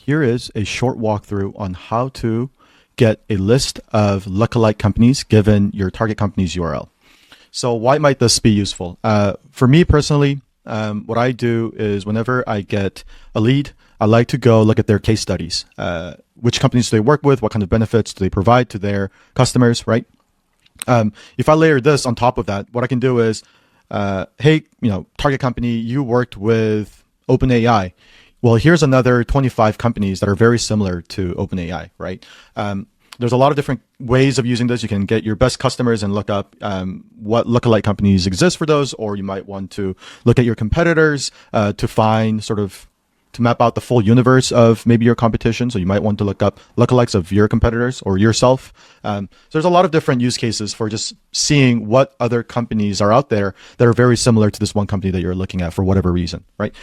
Here is a short walkthrough on how to get a list of lookalike companies given your target company's URL. So why might this be useful? For me personally, what I do is whenever I get a lead, I like to go look at their case studies. Which companies do they work with? What kind of benefits do they provide to their customers, right? If I layer this on top of that, what I can do is, hey, target company, you worked with OpenAI. Well, here's another 25 companies that are very similar to OpenAI, right? There's a lot of different ways of using this. You can get your best customers and look up what lookalike companies exist for those, or you might want to look at your competitors to find to map out the full universe of maybe your competition. So you might want to look up lookalikes of your competitors or yourself. So there's a lot of different use cases for just seeing what other companies are out there that are very similar to this one company that you're looking at for whatever reason, right?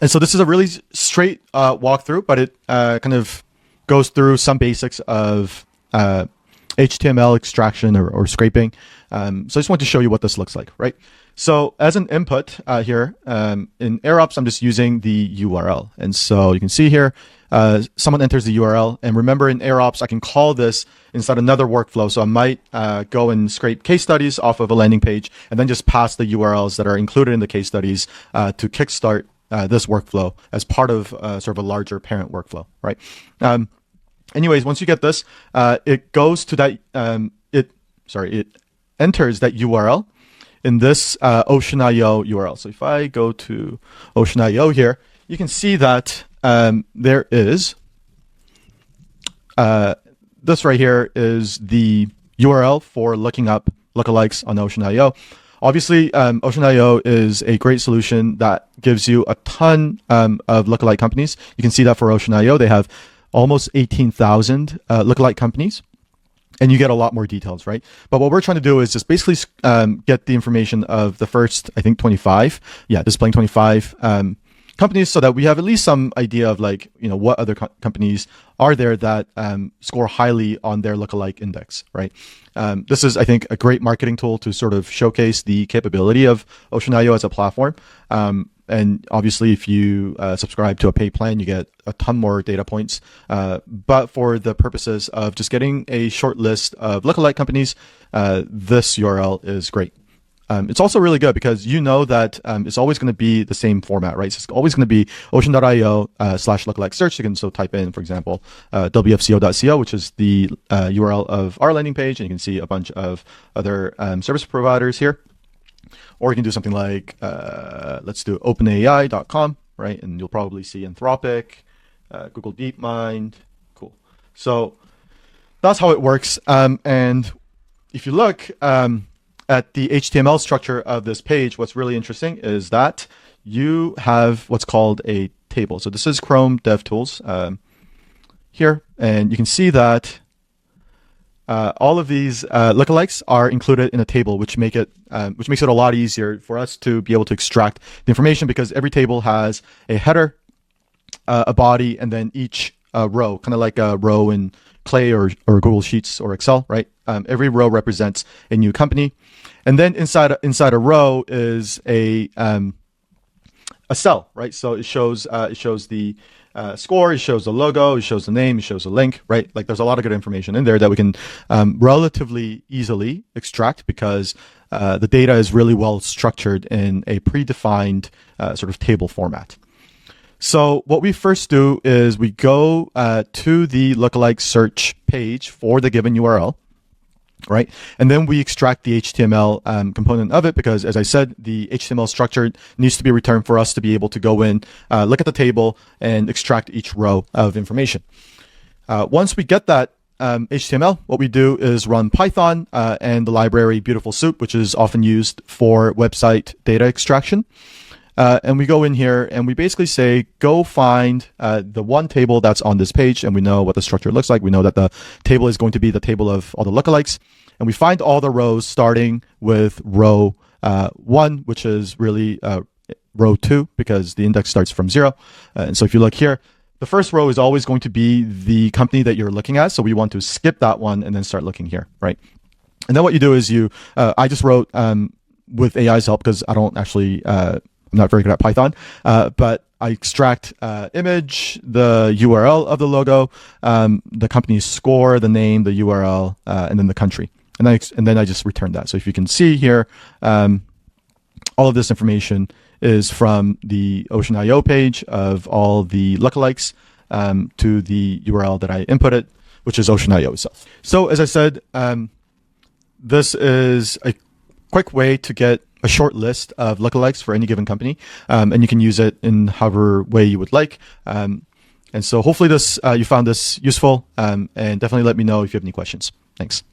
And so this is a really straight walkthrough, but it kind of goes through some basics of HTML extraction or scraping. So I just want to show you what this looks like, right? So as an input here in AirOps, I'm just using the URL. And so you can see here, someone enters the URL. And remember in AirOps, I can call this inside another workflow. So I might go and scrape case studies off of a landing page and then just pass the URLs that are included in the case studies to kickstart this workflow as part of sort of a larger parent workflow, right? Anyways, once you get this, it goes to that, it enters that URL in this oceanio URL. So if I go to oceanio here, you can see that there is, this right here is the URL for looking up lookalikes on oceanio. Obviously, oceanio is a great solution that gives you a ton of lookalike companies. You can see that for oceanio, they have almost 18,000 lookalike companies, and you get a lot more details, right? But what we're trying to do is just basically get the information of the first, I think 25, displaying 25 companies so that we have at least some idea of what other companies are there that score highly on their lookalike index, right? This is, I think, a great marketing tool to sort of showcase the capability of oceanio as a platform. And obviously, if you subscribe to a paid plan, you get a ton more data points. But for the purposes of just getting a short list of lookalike companies, this URL is great. It's also really good because you know that it's always going to be the same format, right? So it's always going to be ocean.io/lookalike search. You can so type in, for example, wfco.co, which is the URL of our landing page, and you can see a bunch of other service providers here. Or you can do something like, let's do openai.com, right? And you'll probably see Anthropic, Google DeepMind. Cool. So that's how it works. And if you look at the HTML structure of this page, what's really interesting is that you have what's called a table. So this is Chrome DevTools here, and you can see that all of these lookalikes are included in a table, which makes it a lot easier for us to be able to extract the information, because every table has a header, a body, and then each row, kind of like a row in Clay or Google Sheets or Excel, right? Every row represents a new company, and then inside a row is a cell, right? So it shows the score, it shows the logo, it shows the name, it shows a link, right? Like there's a lot of good information in there that we can relatively easily extract because the data is really well structured in a predefined sort of table format. So what we first do is we go to the lookalike search page for the given URL, right? And then we extract the HTML component of it because, as I said, the HTML structure needs to be returned for us to be able to go in, look at the table, and extract each row of information. Once we get that HTML, what we do is run Python and the library BeautifulSoup, which is often used for website data extraction. And we go in here and we basically say, go find the one table that's on this page. And we know what the structure looks like. We know that the table is going to be the table of all the lookalikes. And we find all the rows starting with row 1, which is really row 2, because the index starts from 0. And so if you look here, the first row is always going to be the company that you're looking at. So we want to skip that one and then start looking here, right? And then what you do is I just wrote with AI's help, because I don't actually, I'm not very good at Python, but I extract image, the URL of the logo, the company's score, the name, the URL, and then the country. And then I just return that. So if you can see here, all of this information is from the oceanio page of all the lookalikes to the URL that I inputted, which is oceanio itself. So as I said, this is a quick way to get a short list of lookalikes for any given company, and you can use it in however way you would like. And so hopefully you found this useful, and definitely let me know if you have any questions. Thanks.